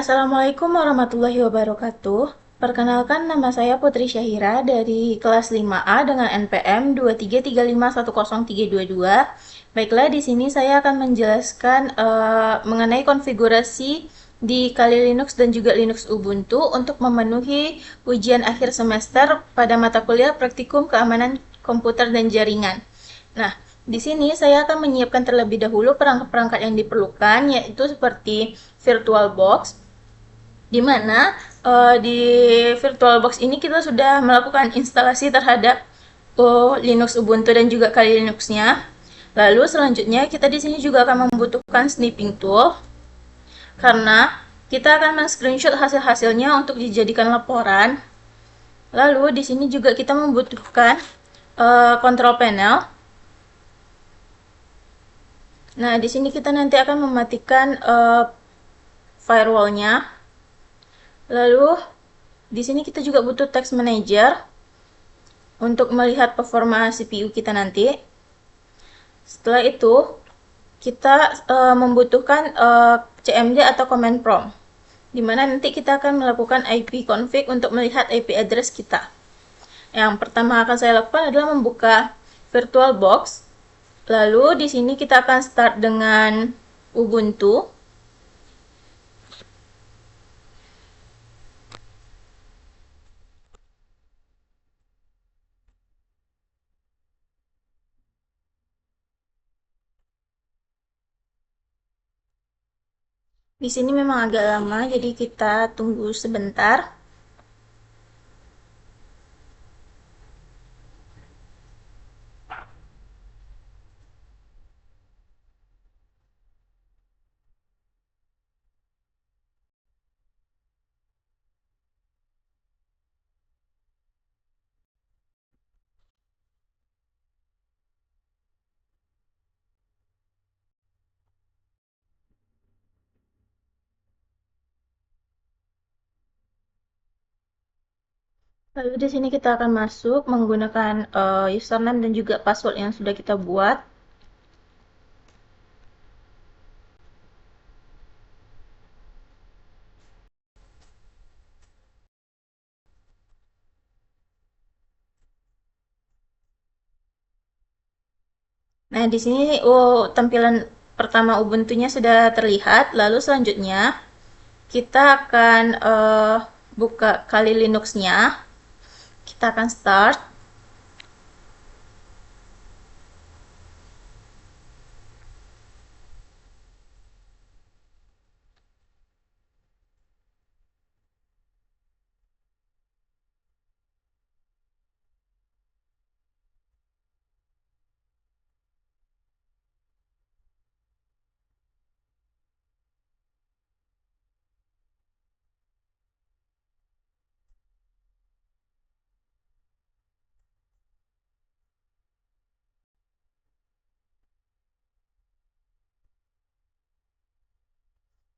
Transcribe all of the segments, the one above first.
Assalamualaikum warahmatullahi wabarakatuh. Perkenalkan, nama saya Putri Syahira dari kelas 5A dengan NPM 233510322. Baiklah, di sini saya akan menjelaskan mengenai konfigurasi di Kali Linux dan juga Linux Ubuntu untuk memenuhi ujian akhir semester pada mata kuliah Praktikum Keamanan Komputer dan Jaringan. Nah, di sini saya akan menyiapkan terlebih dahulu perangkat-perangkat yang diperlukan, yaitu seperti VirtualBox, di mana di VirtualBox ini kita sudah melakukan instalasi terhadap Linux Ubuntu dan juga Kali Linux-nya. Lalu selanjutnya kita di sini juga akan membutuhkan snipping tool karena kita akan men-screenshot hasil-hasilnya untuk dijadikan laporan. Lalu di sini juga kita membutuhkan control panel. Nah, di sini kita nanti akan mematikan firewall-nya. Lalu di sini kita juga butuh text manager untuk melihat performa CPU kita nanti. Setelah itu kita membutuhkan CMD atau command prompt, di mana nanti kita akan melakukan IP config untuk melihat IP address kita. Yang pertama akan saya lakukan adalah membuka VirtualBox. Lalu di sini kita akan start dengan Ubuntu. Di sini memang agak lama, jadi kita tunggu sebentar. Lalu di sini kita akan masuk menggunakan username dan juga password yang sudah kita buat. Nah, di sini tampilan pertama Ubuntu-nya sudah terlihat. Lalu selanjutnya kita akan buka Kali Linux-nya. Kita akan start.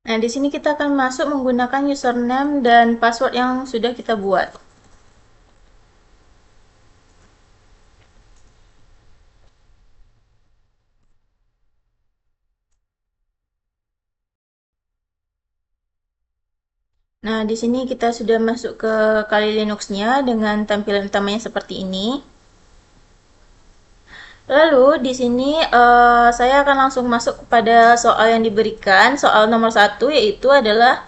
Nah, di sini kita akan masuk menggunakan username dan password yang sudah kita buat. Nah, di sini kita sudah masuk ke Kali Linux-nya dengan tampilan utamanya seperti ini. Lalu di sini saya akan langsung masuk kepada soal yang diberikan. Soal nomor 1 yaitu adalah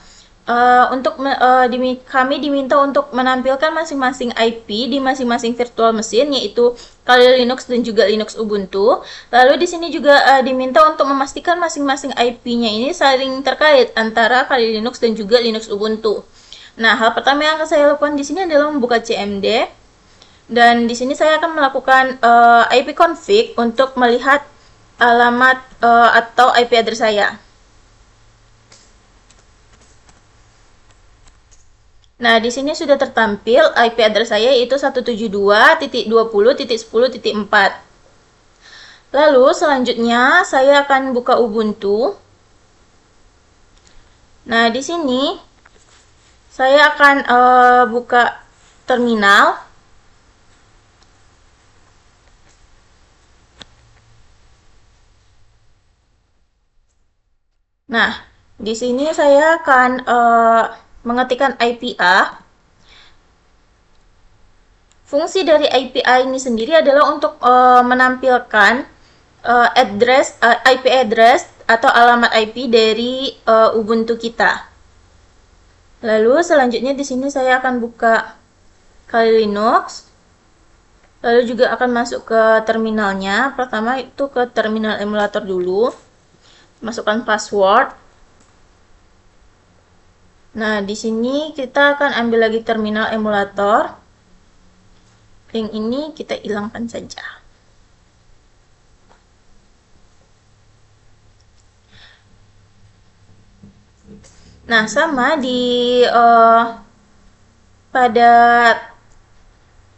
kami diminta untuk menampilkan masing-masing IP di masing-masing virtual mesin, yaitu Kali Linux dan juga Linux Ubuntu. Lalu di sini juga diminta untuk memastikan masing-masing IP-nya ini saling terkait antara Kali Linux dan juga Linux Ubuntu. Nah, hal pertama yang akan saya lakukan di sini adalah membuka CMD. Dan di sini saya akan melakukan IP config untuk melihat alamat atau IP address saya. Nah, di sini sudah tertampil IP address saya yaitu 172.20.10.4. Lalu selanjutnya saya akan buka Ubuntu. Nah, di sini saya akan buka terminal. Nah, Di sini saya akan mengetikkan IPA. Fungsi dari IPA ini sendiri adalah untuk menampilkan IP address atau alamat IP dari Ubuntu kita. Lalu selanjutnya di sini saya akan buka Kali Linux. Lalu juga akan masuk ke terminalnya. Pertama itu ke terminal emulator dulu. Masukkan password. Nah, di sini kita akan ambil lagi terminal emulator. Link ini kita hilangkan saja. Nah, sama di pada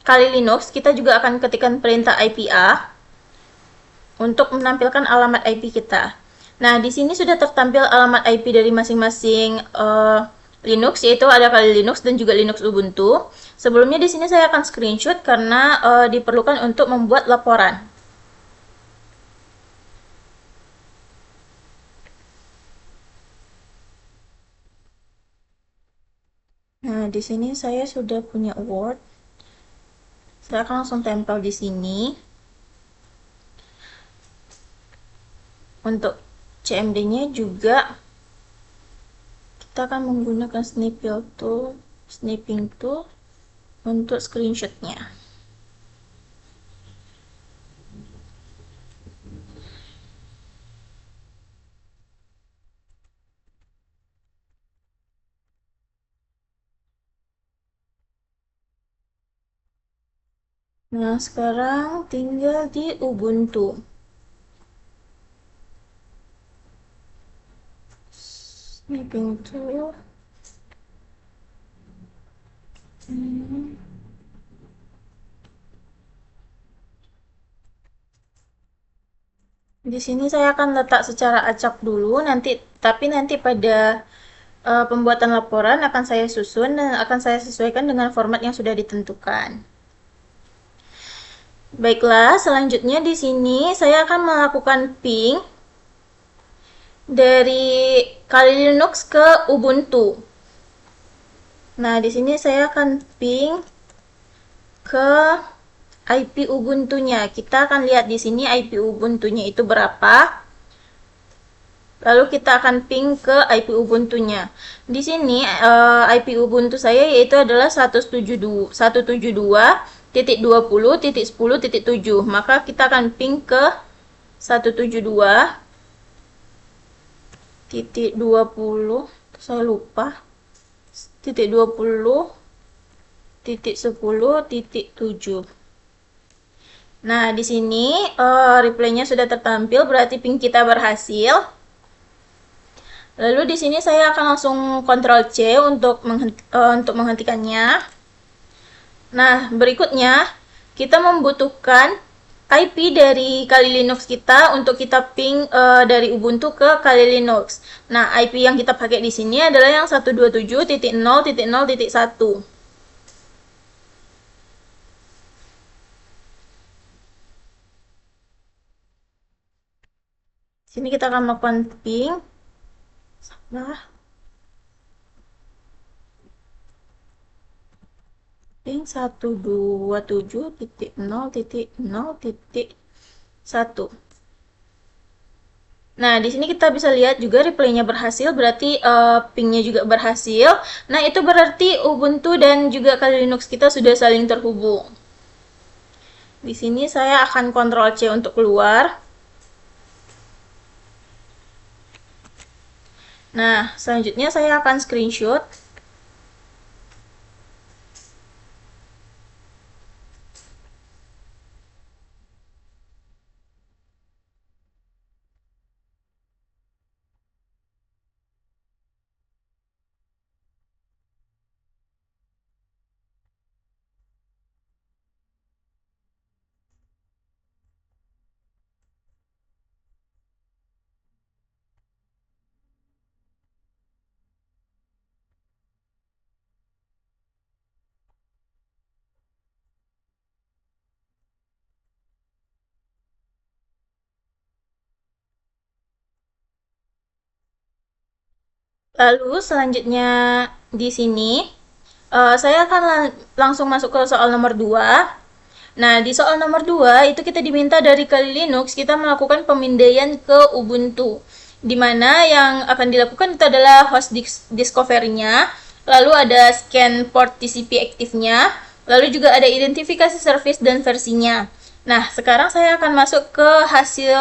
Kali Linux kita juga akan ketikkan perintah IPA untuk menampilkan alamat IP kita. Nah, di sini sudah tertampil alamat IP dari masing-masing Linux, yaitu ada Kali Linux dan juga Linux Ubuntu. Sebelumnya di sini saya akan screenshot karena diperlukan untuk membuat laporan. Nah, di sini saya sudah punya Word. Saya akan langsung tempel di sini. Untuk CMD-nya juga kita akan menggunakan snipping tool untuk screenshotnya. Nah, sekarang tinggal di Ubuntu. Snipping tool. Di sini saya akan letak secara acak dulu, tapi nanti pada pembuatan laporan akan saya susun dan akan saya sesuaikan dengan format yang sudah ditentukan. Baiklah, selanjutnya di sini saya akan melakukan ping dari Kali Linux ke Ubuntu. Nah, di sini saya akan ping ke IP Ubuntu-nya. Kita akan lihat di sini IP Ubuntu-nya itu berapa. Lalu kita akan ping ke IP Ubuntu-nya. Di sini IP Ubuntu saya yaitu adalah 172.20.10.7. Maka kita akan ping ke 172.20, saya lupa. Titik 20.10.7. Nah, di sini replaynya sudah tertampil, berarti ping kita berhasil. Lalu di sini saya akan langsung Ctrl C untuk menghentikannya. Nah, berikutnya kita membutuhkan IP dari Kali Linux kita untuk kita ping dari Ubuntu ke Kali Linux. Nah, IP yang kita pakai di sini adalah yang 127.0.0.1. Sini kita akan melakukan ping. Nah, ping 127.0.0.1. Nah, di sini kita bisa lihat juga replaynya berhasil, berarti pingnya juga berhasil. Nah, itu berarti Ubuntu dan juga Kali Linux kita sudah saling terhubung. Di sini saya akan Ctrl C untuk keluar. Nah, selanjutnya saya akan screenshot. Lalu selanjutnya di sini saya akan langsung masuk ke soal nomor 2. Nah, di soal nomor 2 itu kita diminta dari Kali Linux kita melakukan pemindaian ke Ubuntu. Di mana yang akan dilakukan itu adalah host discovery-nya, lalu ada scan port TCP aktifnya, lalu juga ada identifikasi service dan versinya. Nah, sekarang saya akan masuk ke hasil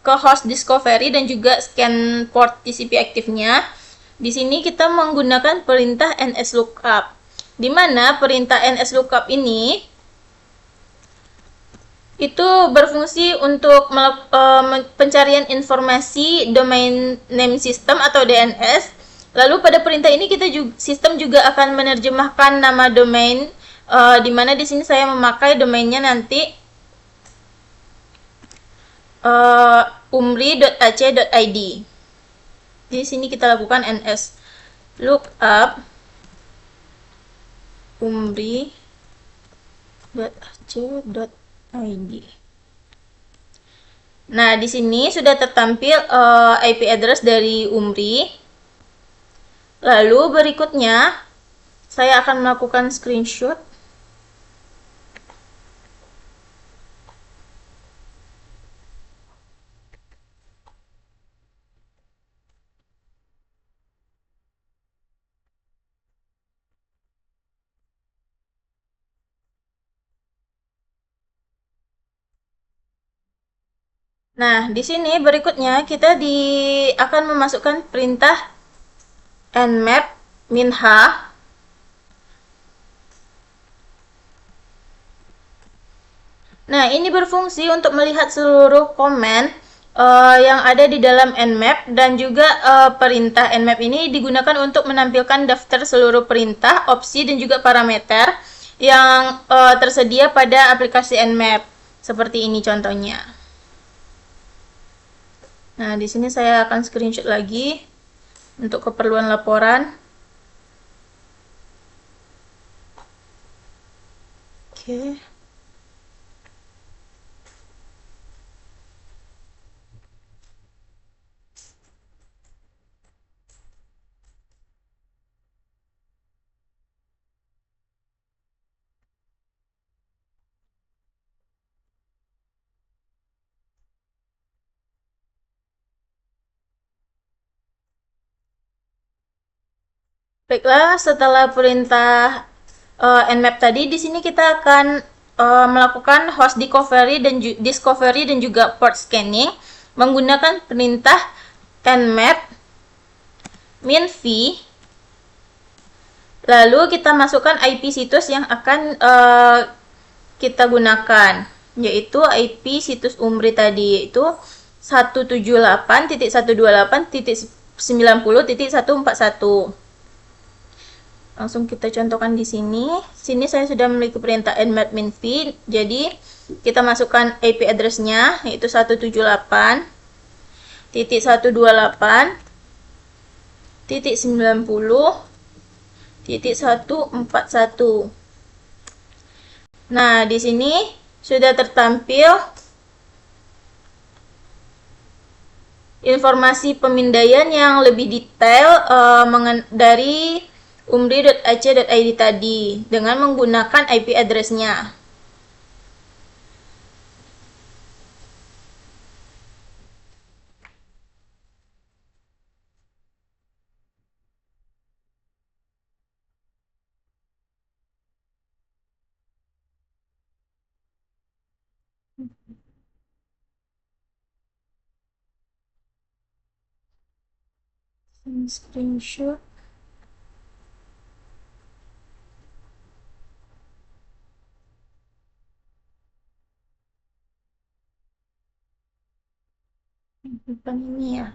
ke host discovery dan juga scan port TCP aktifnya. Di sini kita menggunakan perintah nslookup, di mana perintah nslookup ini itu berfungsi untuk pencarian informasi domain name system atau DNS. Lalu pada perintah ini sistem juga akan menerjemahkan nama domain, di mana di sini saya memakai domainnya nanti umri.ac.id. Di sini kita lakukan ns lookup umri.ac.id. Nah, di sini sudah tertampil IP address dari Umri. Lalu berikutnya saya akan melakukan screenshot. Nah, di sini berikutnya kita akan memasukkan perintah nmap minha. Nah, ini berfungsi untuk melihat seluruh komen yang ada di dalam nmap, dan juga perintah nmap ini digunakan untuk menampilkan daftar seluruh perintah, opsi, dan juga parameter yang tersedia pada aplikasi nmap. Seperti ini contohnya. Nah, di sini saya akan screenshot lagi untuk keperluan laporan. Oke. Baiklah, setelah perintah nmap tadi, di sini kita akan melakukan host discovery dan juga port scanning menggunakan perintah nmap minv. Lalu kita masukkan IP situs yang akan kita gunakan, yaitu IP situs Umri tadi, yaitu 178.128.90.141. Langsung kita contohkan di sini. Sini saya sudah memiliki perintah nmap minv. Jadi kita masukkan IP address-nya, yaitu 178.128.90.141. Nah, di sini sudah tertampil informasi pemindaian yang lebih detail dari umri.ac.id tadi dengan menggunakan IP address-nya. Screenshot. Bukan ini ya.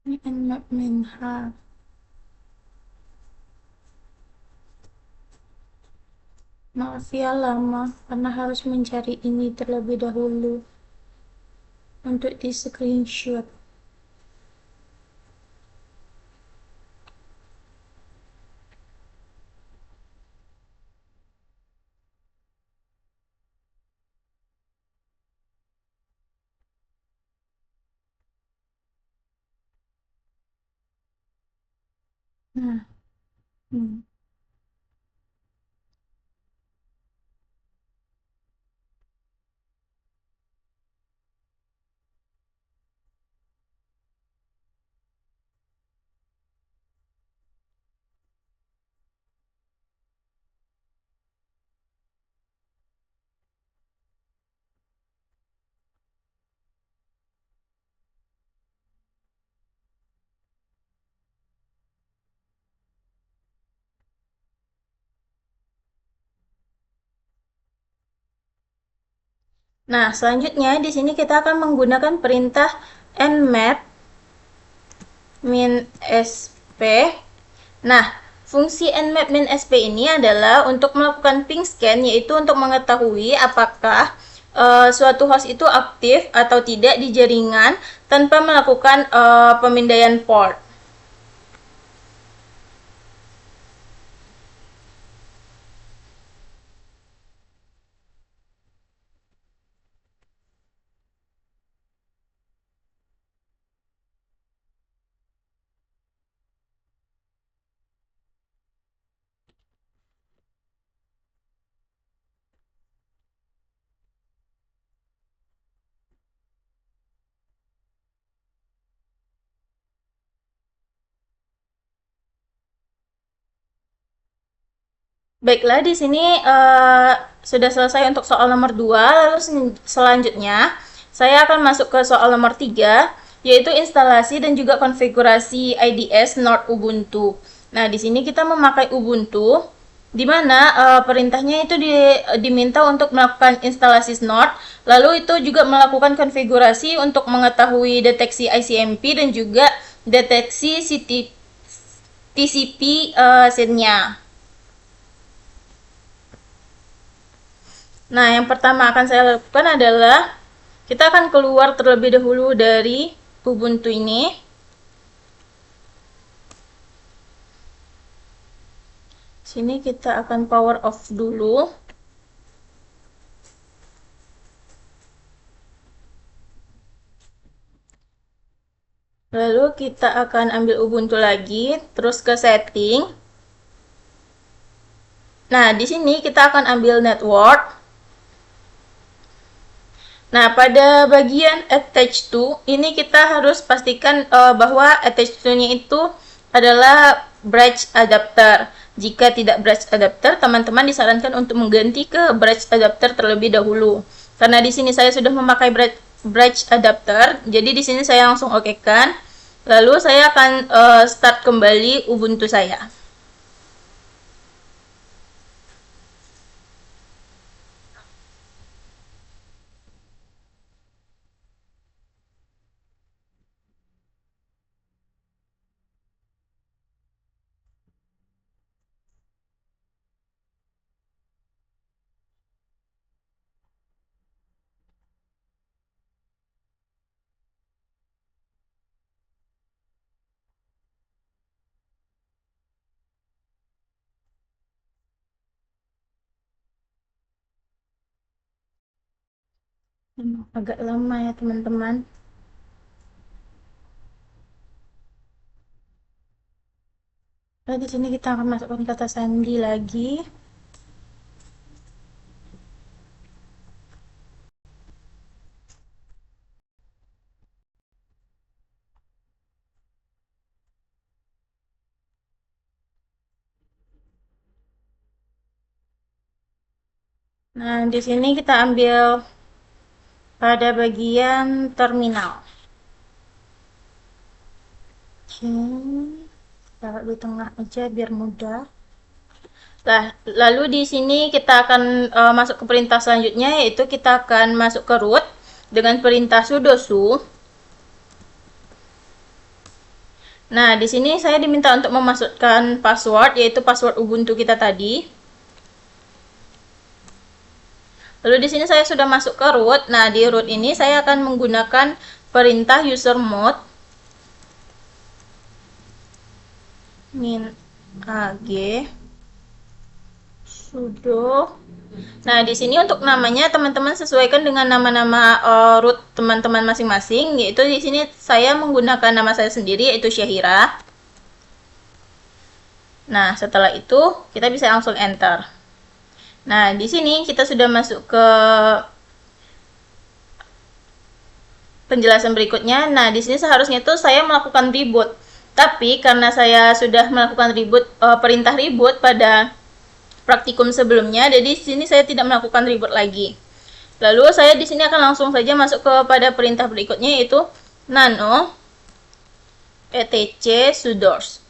Ini nmap minha. Maaf ya lama, karena harus mencari ini terlebih dahulu untuk di screenshot. Nah, hmm. Nah, selanjutnya di sini kita akan menggunakan perintah nmap min sp. Nah, fungsi nmap min sp ini adalah untuk melakukan ping scan, yaitu untuk mengetahui apakah suatu host itu aktif atau tidak di jaringan tanpa melakukan pemindaian port. Baiklah, di sini sudah selesai untuk soal nomor 2. Lalu selanjutnya saya akan masuk ke soal nomor 3, yaitu instalasi dan juga konfigurasi IDS Node Ubuntu. Nah, di sini kita memakai Ubuntu, di mana perintahnya itu diminta untuk melakukan instalasi Node, lalu itu juga melakukan konfigurasi untuk mengetahui deteksi ICMP dan juga deteksi TCP SID-nya. Nah, yang pertama akan saya lakukan adalah kita akan keluar terlebih dahulu dari Ubuntu ini. Sini kita akan power off dulu. Lalu kita akan ambil Ubuntu lagi, terus ke setting. Nah, di sini kita akan ambil network. Nah, pada bagian attach to, ini kita harus pastikan bahwa attach to-nya itu adalah bridge adapter. Jika tidak bridge adapter, teman-teman disarankan untuk mengganti ke bridge adapter terlebih dahulu. Karena di sini saya sudah memakai bridge adapter, jadi di sini saya langsung oke-kan. Lalu saya akan start kembali Ubuntu saya. Agak lama ya teman-teman. Nah, di sini kita akan masukkan kata sandi lagi. Nah, di sini kita ambil pada bagian terminal. Oke, taruh di tengah aja biar mudah. Nah, lalu di sini kita akan masuk ke perintah selanjutnya, yaitu kita akan masuk ke root dengan perintah sudo su. Nah, di sini saya diminta untuk memasukkan password, yaitu password Ubuntu kita tadi. Lalu di sini saya sudah masuk ke root. Nah, di root ini saya akan menggunakan perintah usermod min ag sudo. Nah, di sini untuk namanya teman-teman sesuaikan dengan nama-nama root teman-teman masing-masing, yaitu di sini saya menggunakan nama saya sendiri, yaitu Syahira. Nah, setelah itu kita bisa langsung enter. Nah, di sini kita sudah masuk ke penjelasan berikutnya. Nah, di sini seharusnya itu saya melakukan reboot. Tapi karena saya sudah melakukan reboot, perintah reboot pada praktikum sebelumnya, jadi di sini saya tidak melakukan reboot lagi. Lalu saya di sini akan langsung saja masuk kepada perintah berikutnya, yaitu nano etc sudoers.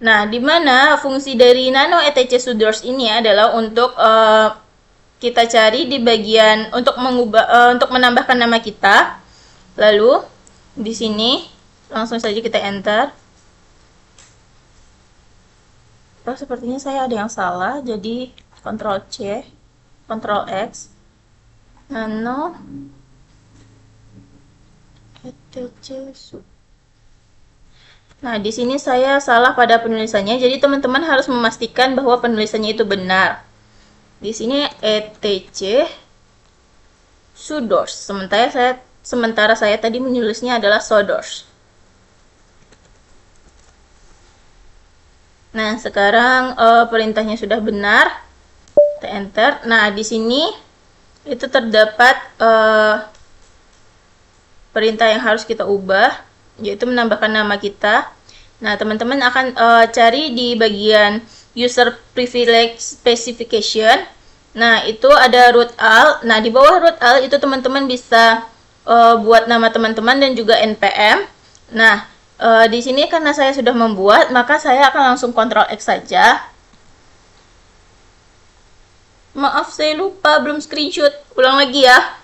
Nah, di mana fungsi dari nano etc sudoers ini adalah untuk kita cari di bagian untuk mengubah untuk menambahkan nama kita. Lalu di sini langsung saja kita enter. Oh, sepertinya saya ada yang salah, jadi Ctrl C, Ctrl X, nano etc. Nah, di sini saya salah pada penulisannya, jadi teman-teman harus memastikan bahwa penulisannya itu benar. Di sini etc sudoers. Sementara saya tadi menulisnya adalah sodoers. Nah, sekarang perintahnya sudah benar. Kita enter. Nah, di sini itu terdapat perintah yang harus kita ubah, yaitu menambahkan nama kita. Nah, teman-teman akan cari di bagian user privilege specification. Nah, itu ada root al. Nah, di bawah root al itu teman-teman bisa buat nama teman-teman dan juga npm. Nah, di sini karena saya sudah membuat, maka saya akan langsung Ctrl X saja. Maaf, saya lupa belum screenshot. Ulang lagi ya.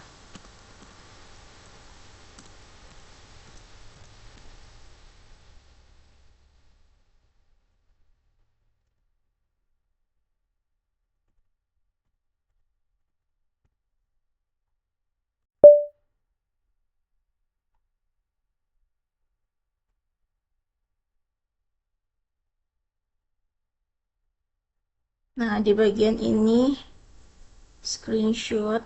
Nah, di bagian ini screenshot.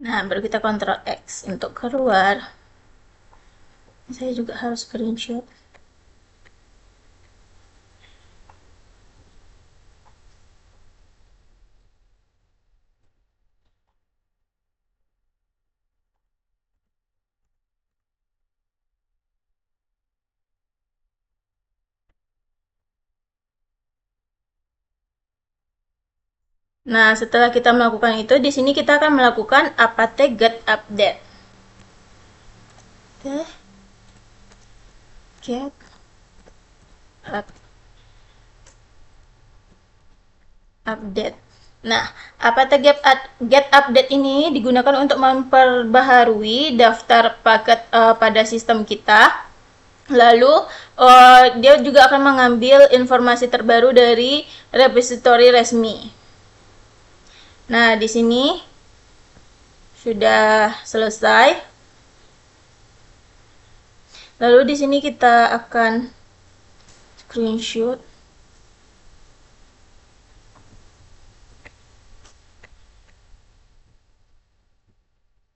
Nah, baru kita Ctrl X untuk keluar. Saya juga harus screenshot. Nah, setelah kita melakukan itu, di sini kita akan melakukan apt get update. Get up, update. Nah, apt get update ini digunakan untuk memperbaharui daftar paket pada sistem kita. Lalu dia juga akan mengambil informasi terbaru dari repository resmi. Nah, di sini sudah selesai. Lalu di sini kita akan screenshot.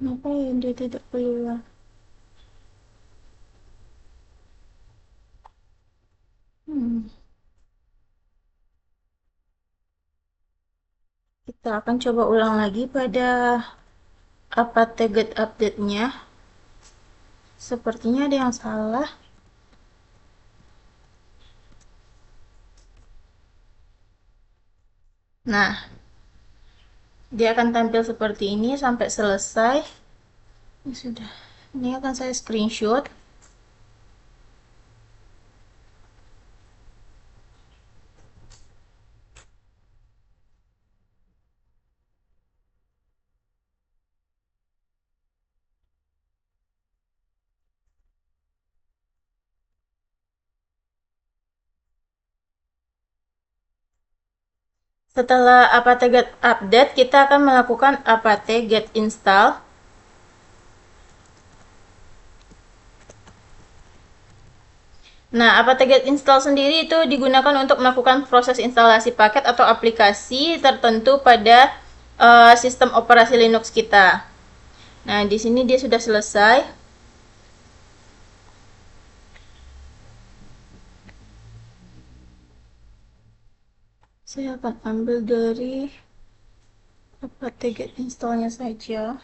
Kenapa ya dia tidak keluar? Kita akan coba ulang lagi pada apt get update-nya. Sepertinya ada yang salah. Nah, dia akan tampil seperti ini sampai selesai. Ini sudah. Ini akan saya screenshot. Setelah apt get update, kita akan melakukan apt get install. Nah, apt-get install sendiri itu digunakan untuk melakukan proses instalasi paket atau aplikasi tertentu pada sistem operasi Linux kita. Nah, di sini dia sudah selesai. Saya akan ambil dari apt-get installnya saja.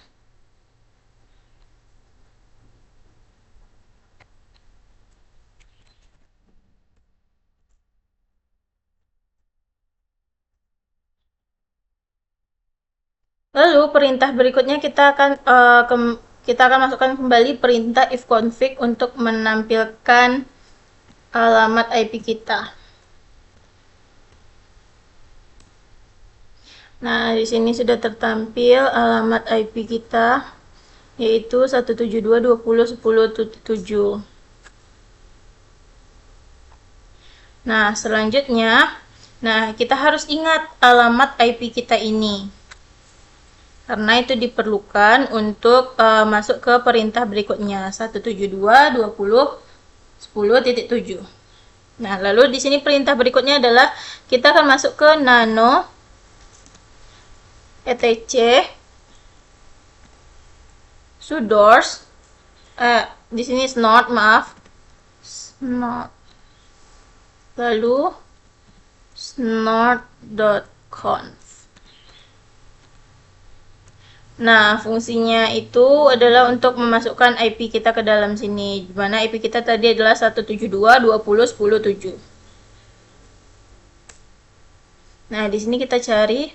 Lalu perintah berikutnya kita akan masukkan kembali perintah ifconfig untuk menampilkan alamat IP kita. Nah, di sini sudah tertampil alamat IP kita, yaitu 172.20.10.7. Nah, selanjutnya, kita harus ingat alamat IP kita ini. Karena itu diperlukan untuk masuk ke perintah berikutnya, 172.20.10.7. Nah, lalu di sini perintah berikutnya adalah kita akan masuk ke nano etc sudoers, di sini snort, maaf, snort, lalu snort.conf. Nah, fungsinya itu adalah untuk memasukkan IP kita ke dalam sini, di mana IP kita tadi adalah 172.20.10.7. Nah, di sini kita cari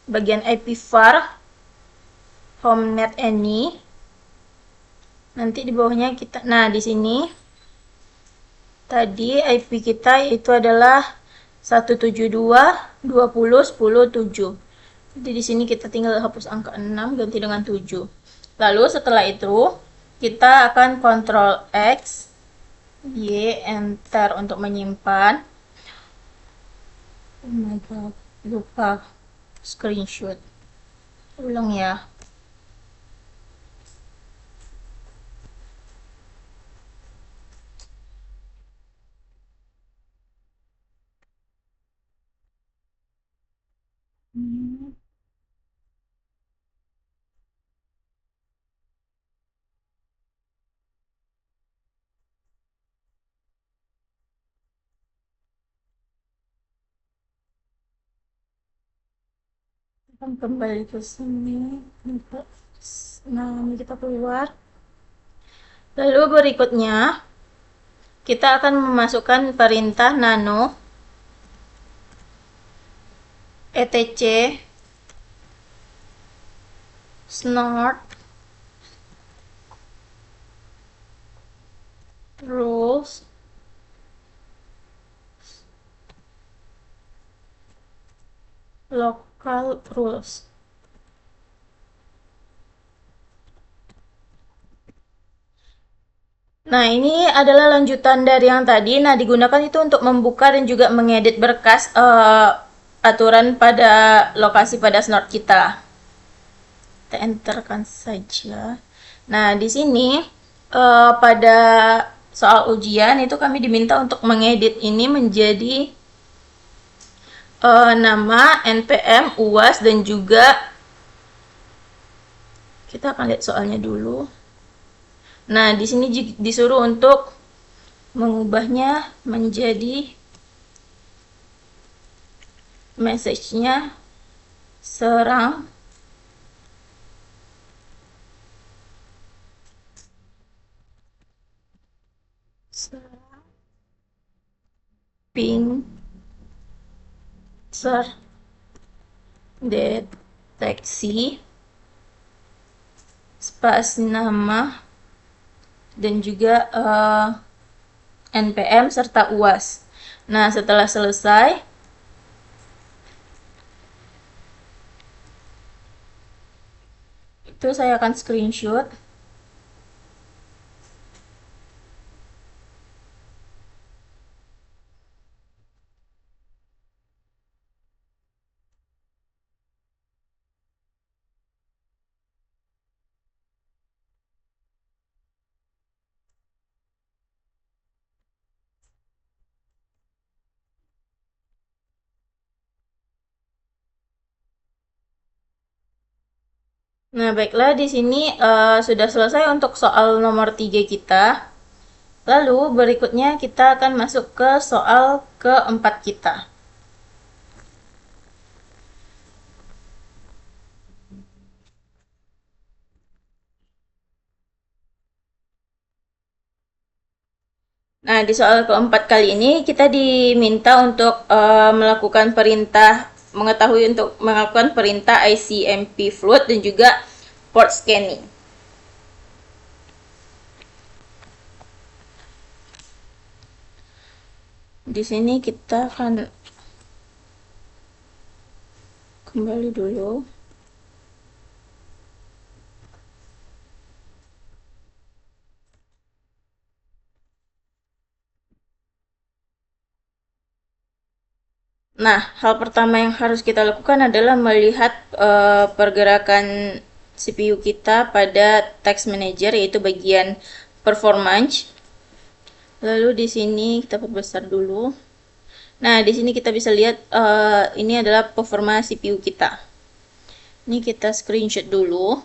bagian IP var homenet any. Nanti di bawahnya kita, nah di sini tadi IP kita itu adalah 172.20.10.7. Jadi di sini kita tinggal hapus angka 6 ganti dengan 7. Lalu setelah itu kita akan Ctrl X, Y, enter untuk menyimpan. Oh my god, lupa screenshot. Ulang ya. Akan kembali ke sini. Nah, ini kita keluar. Lalu berikutnya kita akan memasukkan perintah nano etc snort rules local rules. Nah, ini adalah lanjutan dari yang tadi. Nah, digunakan itu untuk membuka dan juga mengedit berkas aturan pada lokasi pada snort kita. Kita enterkan saja. Nah, di sini pada soal ujian itu kami diminta untuk mengedit ini menjadi nama, npm, uas, dan juga kita akan lihat soalnya dulu. Nah, di sini disuruh untuk mengubahnya menjadi message-nya serang ping deteksi spasi nama dan juga npm serta uas. Nah, setelah selesai itu saya akan screenshot. Nah, baiklah di sini sudah selesai untuk soal nomor 3 kita. Lalu berikutnya kita akan masuk ke soal keempat kita. Nah, di soal keempat kali ini kita diminta untuk melakukan perintah, mengetahui untuk melakukan perintah ICMP float dan juga port scanning. Di sini kita akan kembali dulu. Nah, hal pertama yang harus kita lakukan adalah melihat pergerakan CPU kita pada text manager, yaitu bagian performance. Lalu di sini kita perbesar dulu. Nah, di sini kita bisa lihat ini adalah performa CPU kita. Ini kita screenshot dulu.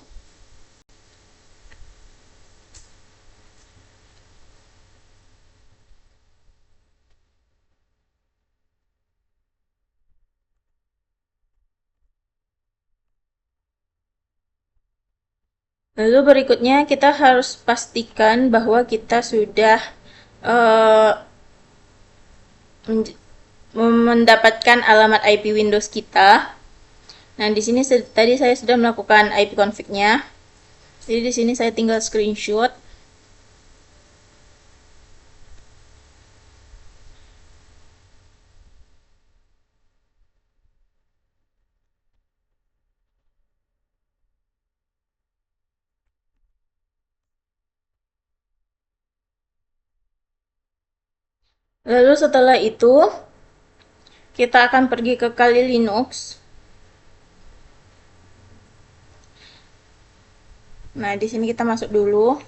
Lalu berikutnya kita harus pastikan bahwa kita sudah uh, mendapatkan alamat IP Windows kita. Nah, di sini tadi saya sudah melakukan IP config-nya. Jadi di sini saya tinggal screenshot. Lalu setelah itu kita akan pergi ke Kali Linux. Nah, di sini kita masuk dulu.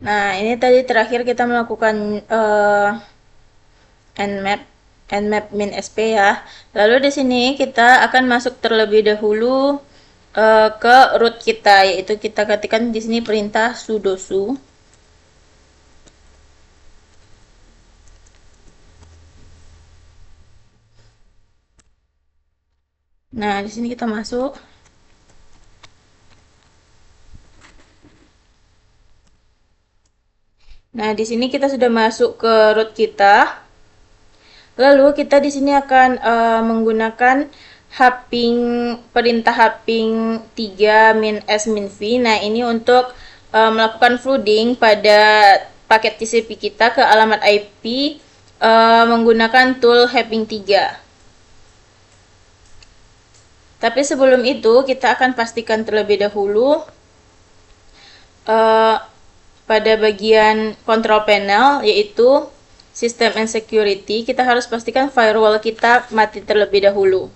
Nah, ini tadi terakhir kita melakukan nmap min sp ya. Lalu di sini kita akan masuk terlebih dahulu ke root kita, yaitu kita ketikkan di sini perintah sudo su. Nah, di sini kita masuk. Nah, di sini kita sudah masuk ke root kita. Lalu kita di sini akan menggunakan hopping, perintah hopping 3 min s min v. Nah, ini untuk melakukan flooding pada paket TCP kita ke alamat IP menggunakan tool hopping 3. Tapi sebelum itu kita akan pastikan terlebih dahulu pada bagian control panel, yaitu System and Security, kita harus pastikan firewall kita mati terlebih dahulu.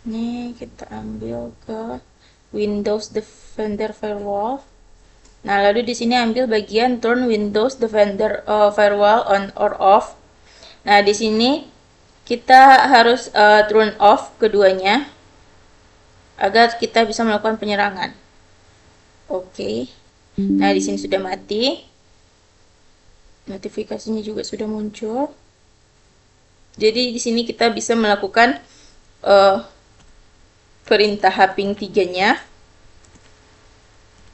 Ini kita ambil ke Windows Defender Firewall. Nah, lalu di sini ambil bagian Turn Windows Defender Firewall on or off. Nah, di sini kita harus turn off keduanya agar kita bisa melakukan penyerangan. Oke. Nah, di sini sudah mati. Notifikasinya juga sudah muncul. Jadi di sini kita bisa melakukan perintah hopping 3-nya.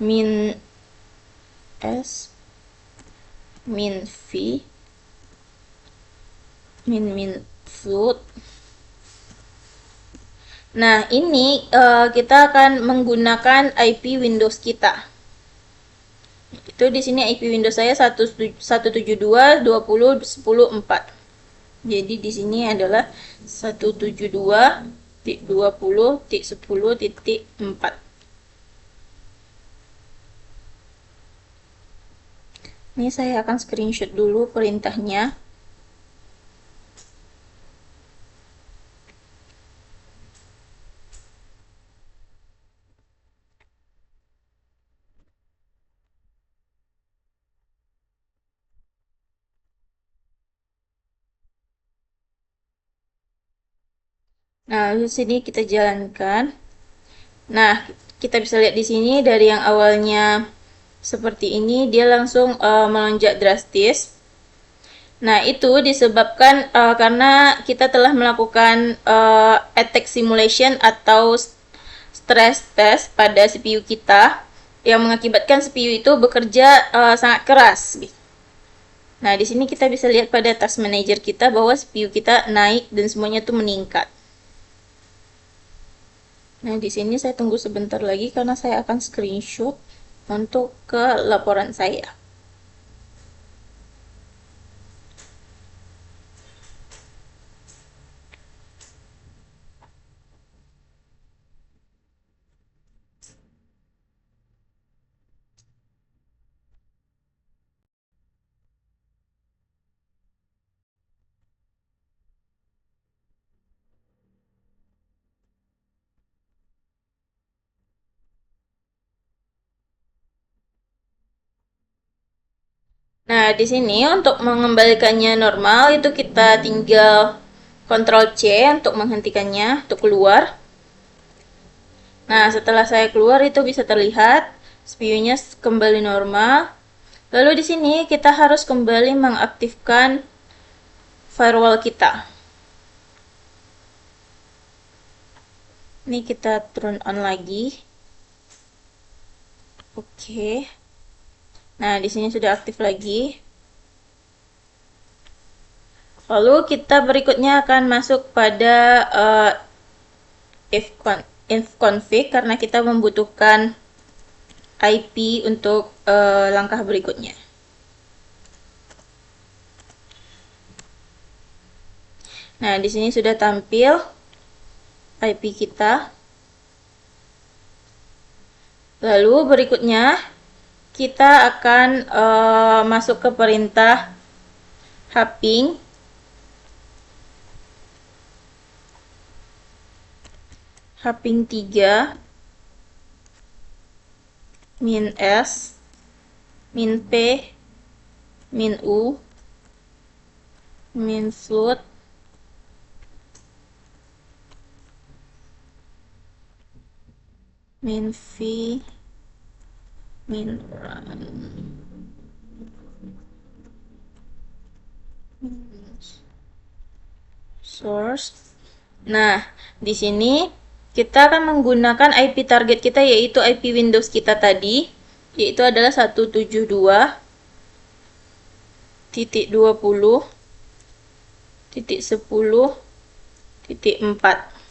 Min S min V min float. Nah, ini kita akan menggunakan IP Windows kita. Itu di sini IP Windows saya 172.20.10.4. Jadi di sini adalah 172.20.10.4. Ini saya akan screenshot dulu perintahnya. Nah, di sini kita jalankan. Nah, kita bisa lihat di sini dari yang awalnya seperti ini, dia langsung melonjak drastis. Nah, itu disebabkan karena kita telah melakukan attack simulation atau stress test pada CPU kita yang mengakibatkan CPU itu bekerja sangat keras. Nah, di sini kita bisa lihat pada task manager kita bahwa CPU kita naik dan semuanya itu meningkat. Nah, di sini saya tunggu sebentar lagi karena saya akan screenshot untuk ke laporan saya. Nah, di sini untuk mengembalikannya normal itu kita tinggal Ctrl C untuk menghentikannya, untuk keluar. Nah, setelah saya keluar itu bisa terlihat CPU-nya kembali normal. Lalu di sini kita harus kembali mengaktifkan firewall kita. Ini kita turn on lagi. Oke. Nah, di sini sudah aktif lagi. Lalu kita berikutnya akan masuk pada ifconfig karena kita membutuhkan IP untuk langkah berikutnya. Nah, di sini sudah tampil IP kita. Lalu berikutnya kita akan masuk ke perintah hopping. Hopping 3 min S min P min U min float min V min run source. Nah, di sini kita akan menggunakan IP target kita yaitu IP Windows kita tadi, yaitu adalah 172.20.10.4.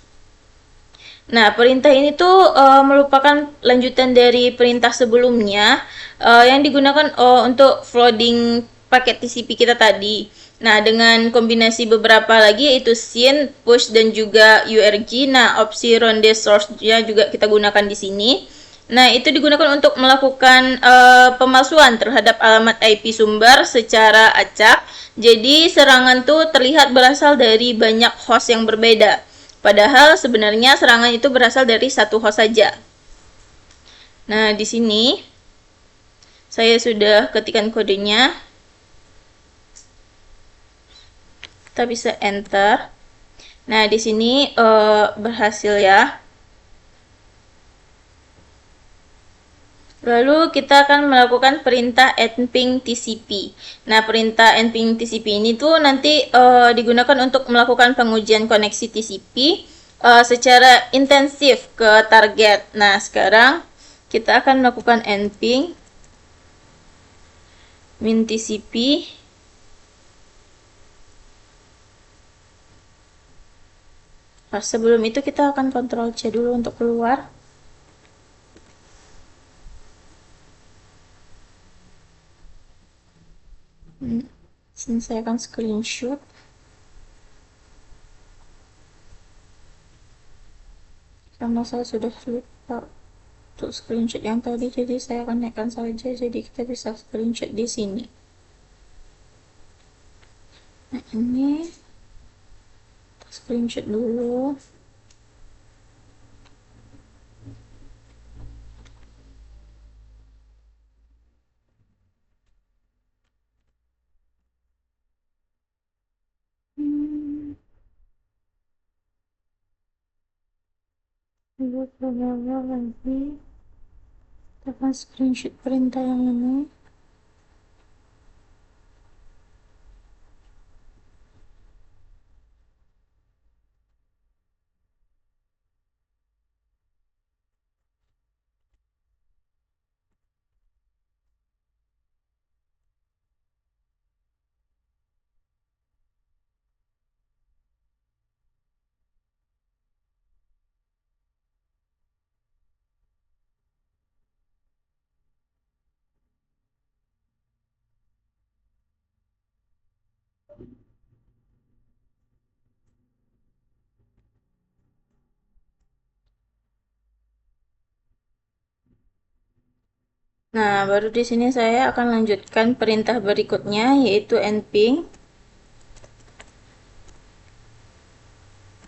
Nah, perintah ini tuh merupakan lanjutan dari perintah sebelumnya yang digunakan untuk flooding paket TCP kita tadi. Nah, dengan kombinasi beberapa lagi yaitu SYN, push, dan juga URG. Nah, opsi ronde source-nya juga kita gunakan di sini. Nah, itu digunakan untuk melakukan pemalsuan terhadap alamat IP sumber secara acak. Jadi, serangan tuh terlihat berasal dari banyak host yang berbeda. Padahal sebenarnya serangan itu berasal dari satu host saja. Nah, di sini saya sudah ketikkan kodenya. Kita bisa enter. Nah, di sini berhasil ya. Lalu kita akan melakukan perintah nping TCP. Nah, perintah nping TCP ini tuh nanti digunakan untuk melakukan pengujian koneksi TCP secara intensif ke target. Nah, sekarang kita akan melakukan nping min TCP. Nah, sebelum itu kita akan Ctrl C dulu untuk keluar. Sini saya akan screenshot. Karena saya sudah lupa untuk screenshot yang tadi, jadi saya akan naikkan saja, jadi kita bisa screenshot di sini. Nah, ini kita screenshot dulu. Lalu ke bawah lagi, kita akan screenshot perintah yang ini. Nah, baru di sini saya akan lanjutkan perintah berikutnya, yaitu nping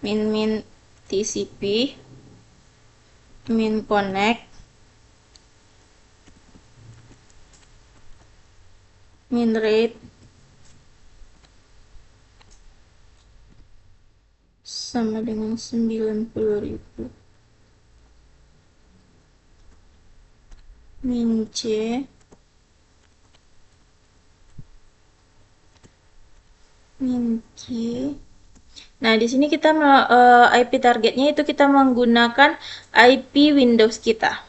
min tcp min connect min rate sama dengan 90.000 min c min q. Nah, di sini kita IP targetnya itu kita menggunakan IP Windows kita,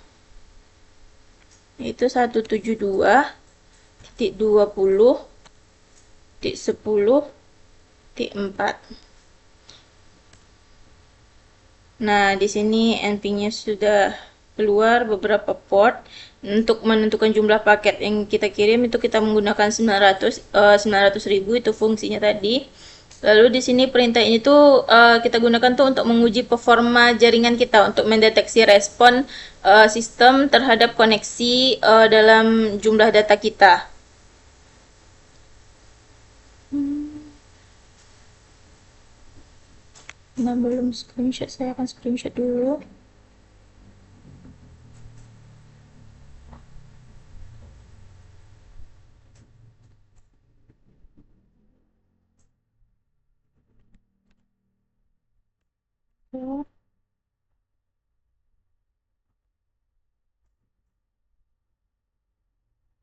yaitu 172.20.10.4. Nah, di sini nping-nya sudah keluar beberapa port. Untuk menentukan jumlah paket yang kita kirim itu kita menggunakan 900.000 itu fungsinya tadi. Lalu di sini perintah ini tuh kita gunakan tuh untuk menguji performa jaringan kita untuk mendeteksi respon sistem terhadap koneksi dalam jumlah data kita. Nah, belum screenshot, saya akan screenshot dulu.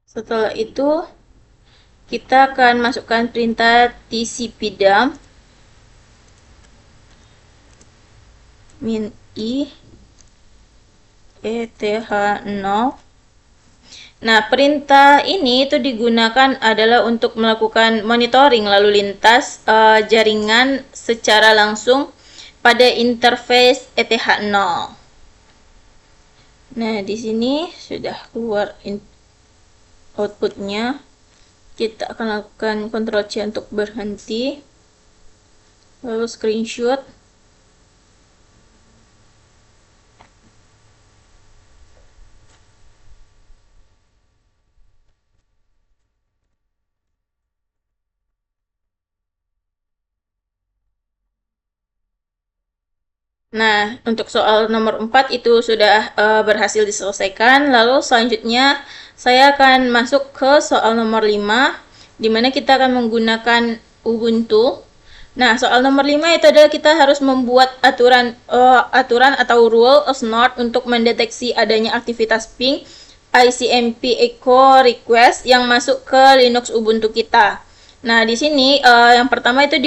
Setelah itu kita akan masukkan perintah tcpdump min i eth0. Nah, perintah ini itu digunakan adalah untuk melakukan monitoring lalu lintas jaringan secara langsung pada interface ETH0. Nah, di sini sudah keluar outputnya. Kita akan lakukan Ctrl C untuk berhenti, lalu screenshot. Nah, untuk soal nomor 4 itu sudah berhasil diselesaikan. Lalu selanjutnya saya akan masuk ke soal nomor 5, di mana kita akan menggunakan Ubuntu. Nah, soal nomor 5 itu adalah kita harus membuat aturan atau rule of not untuk mendeteksi adanya aktivitas ping ICMP echo request yang masuk ke Linux Ubuntu kita. Nah, di sini yang pertama itu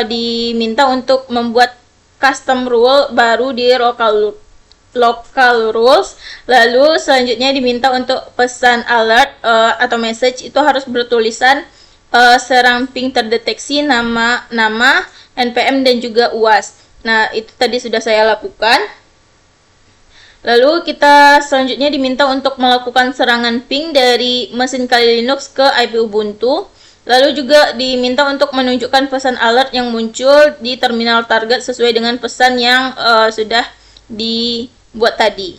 diminta untuk membuat custom rule baru di local rules. Lalu selanjutnya diminta untuk pesan alert atau message itu harus bertulisan serang ping terdeteksi, nama npm dan juga uas. Nah, itu tadi sudah saya lakukan. Lalu kita selanjutnya diminta untuk melakukan serangan ping dari mesin Kali Linux ke IP Ubuntu. Lalu juga diminta untuk menunjukkan pesan alert yang muncul di terminal target sesuai dengan pesan yang sudah dibuat tadi.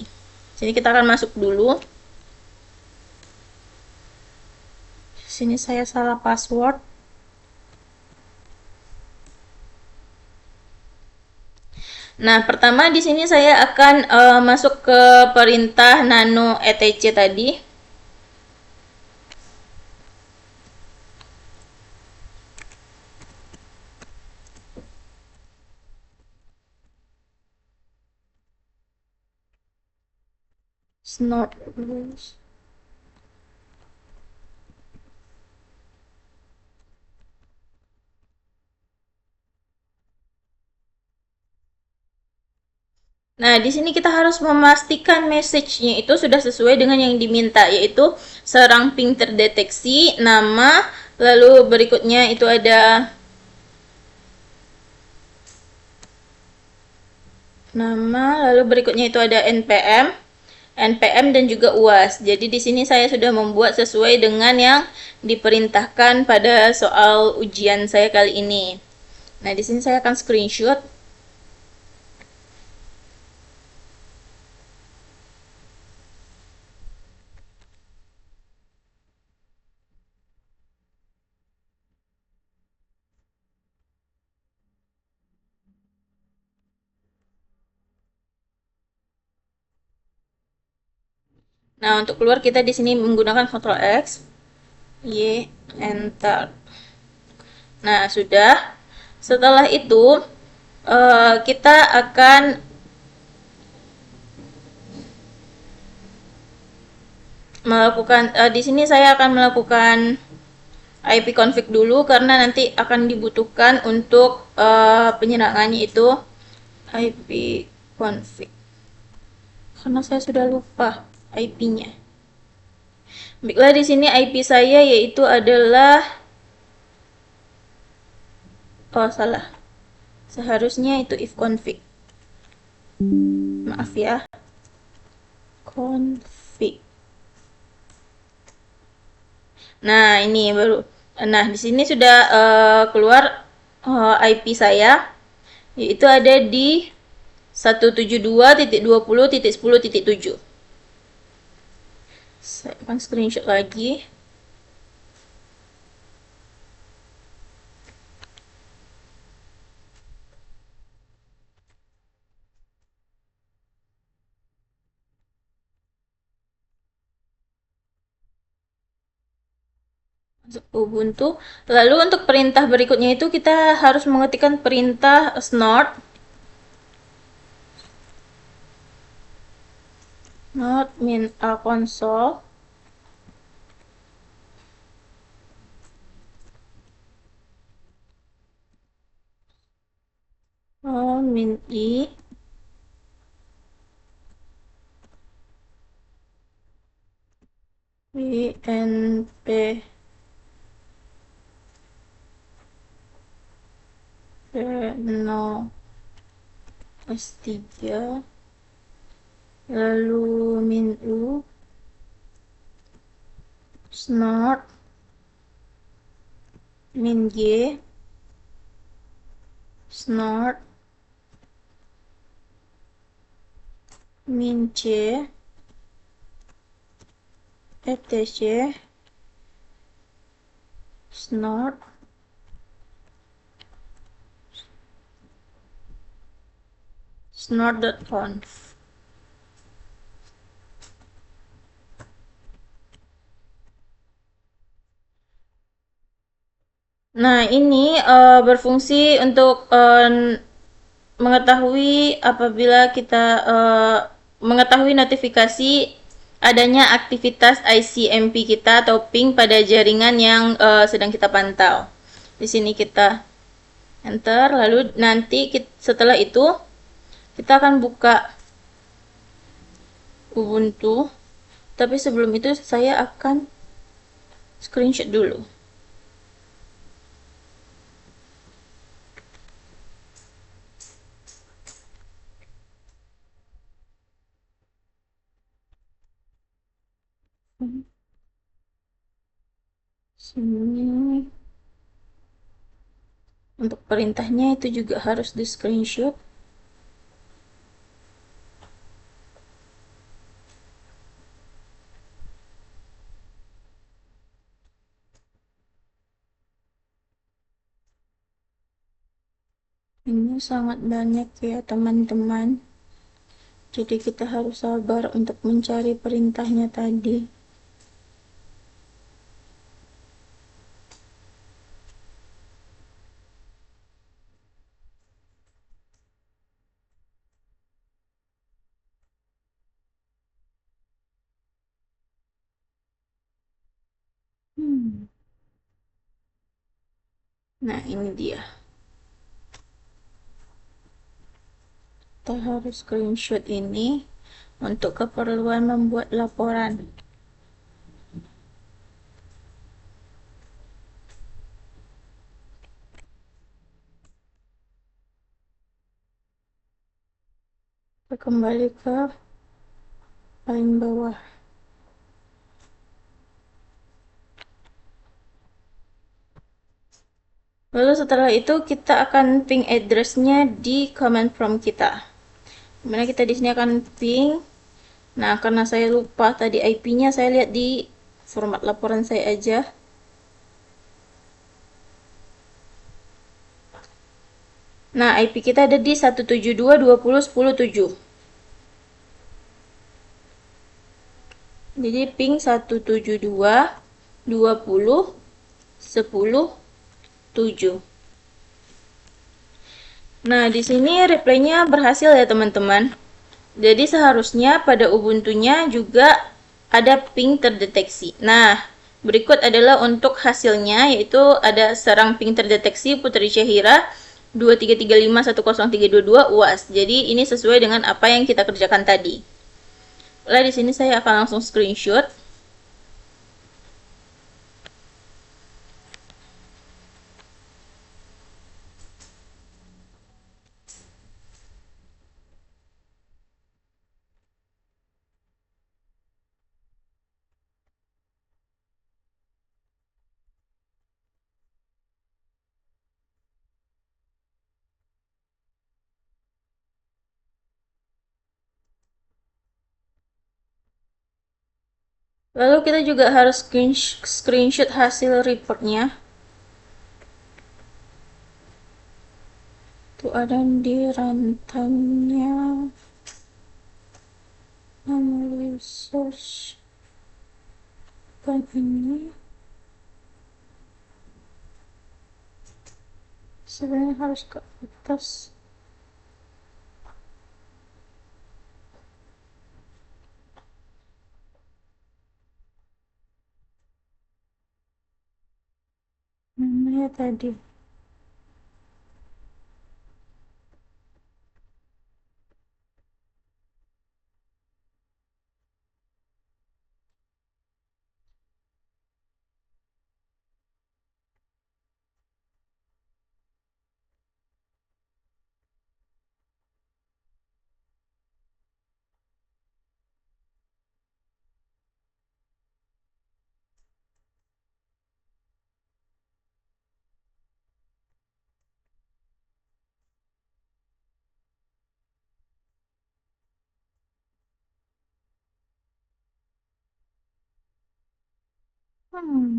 Sini kita akan masuk dulu. Sini saya salah password. Nah, pertama di sini saya akan masuk ke perintah nano etc tadi. Snort. Nah, di sini kita harus memastikan message-nya itu sudah sesuai dengan yang diminta, yaitu serang ping terdeteksi, nama, lalu berikutnya itu ada nama, lalu berikutnya itu ada NPM dan juga UAS. Jadi di sini saya sudah membuat sesuai dengan yang diperintahkan pada soal ujian saya kali ini. Nah, di sini saya akan screenshot. Nah, untuk keluar kita di sini menggunakan Ctrl X, Y, Enter. Nah, sudah. Setelah itu, kita akan melakukan di sini saya akan melakukan IP config dulu karena nanti akan dibutuhkan untuk penyerangannya itu IP config. Karena saya sudah lupa IP-nya. Baiklah, di sini IP saya yaitu adalah salah. Seharusnya itu if config. Maaf ya. Config. Nah, ini baru. Nah, di sini sudah keluar IP saya, yaitu ada di 172.20.10.7. Saya akan screenshot lagi. Ubuntu. Lalu untuk perintah berikutnya itu kita harus mengetikkan perintah snort. Not min a console. Min i WNP no S3 lalu min u snort min g snort min c etc snort snort.conf. Nah, ini berfungsi untuk mengetahui apabila kita mengetahui notifikasi adanya aktivitas ICMP kita atau ping pada jaringan yang sedang kita pantau. Di sini kita enter, lalu nanti setelah itu kita akan buka Ubuntu. Tapi sebelum itu saya akan screenshot dulu. Sini. Untuk perintahnya itu juga harus di screenshot. Ini sangat banyak ya teman-teman. Jadi kita harus sabar untuk mencari perintahnya tadi. Nah, ini dia. Kita harus screenshot ini untuk keperluan membuat laporan. Kita kembali ke paling bawah. Lalu setelah itu kita akan ping address-nya di command prompt kita. Dimana kita di sini akan ping. Nah, karena saya lupa tadi IP-nya, saya lihat di format laporan saya aja. Nah, IP kita ada di 172.20.10.7. Jadi ping 172.20.10.7. Nah, di sini reply-nya berhasil ya, teman-teman. Jadi seharusnya pada Ubuntu-nya juga ada ping terdeteksi. Nah, berikut adalah untuk hasilnya, yaitu ada serang ping terdeteksi Putri Syahira 23351032 UAS. Jadi ini sesuai dengan apa yang kita kerjakan tadi. Lalu di sini saya akan langsung screenshot. Lalu kita juga harus screenshot hasil reportnya. Itu ada di rantannya. Nama resource. Bukan ini. Sebenarnya harus ke atas. Namanya tadi.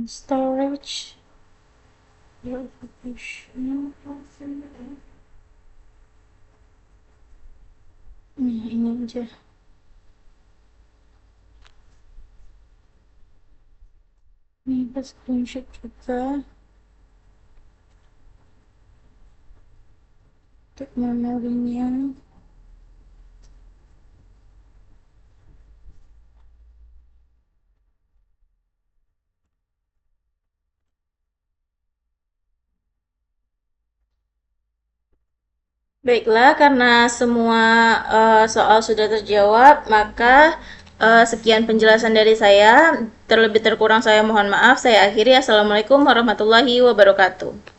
Storage. Verification. Ini aja. Ini kita screenshot juga. Untuk memorinya. Baiklah, karena semua soal sudah terjawab, maka sekian penjelasan dari saya. Terlebih terkurang saya mohon maaf. Saya akhiri. Assalamualaikum warahmatullahi wabarakatuh.